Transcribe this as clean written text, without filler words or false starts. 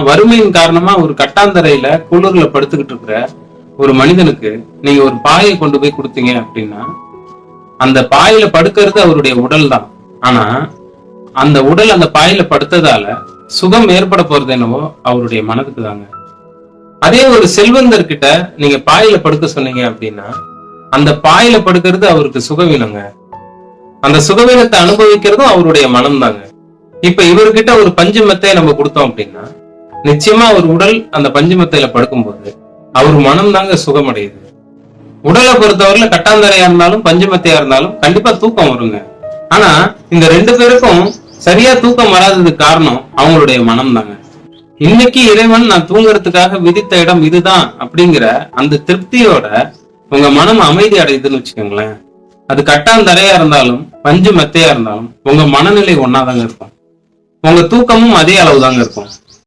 வறுமையின் காரணமா ஒரு கட்டாந்தரையில குளிர்ல படுத்துக்கிட்டு இருக்கிற ஒரு மனிதனுக்கு நீங்க ஒரு பாயை கொண்டு போய் கொடுத்தீங்க அப்படின்னா அந்த பாயில படுக்கிறது அவருடைய உடல் தான். ஆனா அந்த உடல் அந்த பாயில படுத்ததால சுகம் ஏற்பட போறது என்னவோ அவருடைய மனதுக்கு தாங்க. அதே ஒரு செல்வந்தர்கிட்ட நீங்க பாயில படுக்க சொன்னீங்க அப்படின்னா அந்த பாயில படுக்கிறது அவருக்கு சுகவீனங்க. அந்த சுகவீனத்தை அனுபவிக்கிறதும் அவருடைய மனம் தாங்க. இப்ப இவர்கிட்ட ஒரு பஞ்சு மெத்தையை நம்ம கொடுத்தோம் அப்படின்னா நிச்சயமா அவர் உடல் அந்த பஞ்சு மெத்தையில படுக்கும்போது அவர் மனம் தாங்க சுகமடையுது. உடலை பொறுத்தவரையில கட்டாந்தரையா இருந்தாலும் பஞ்சு மெத்தையா இருந்தாலும் கண்டிப்பா தூக்கம் வருங்க. ஆனா இந்த ரெண்டு பேருக்கும் சரியா தூக்கம் வராததுக்கு காரணம் அவங்களுடைய மனம் தாங்க. இன்னைக்கு இறைவன் நான் தூங்குறதுக்காக விதித்த இடம் இதுதான் அப்படிங்கிற அந்த திருப்தியோட உங்க மனம் அமைதி அடையுதுன்னு வச்சுக்கோங்களேன். அது கட்டாந்தரையா இருந்தாலும் பஞ்சு மெத்தையா இருந்தாலும் உங்க மனநிலை ஒன்னாதாங்க இருக்கும். உங்க தூக்கமும் அதே அளவு தாங்க இருக்கும்.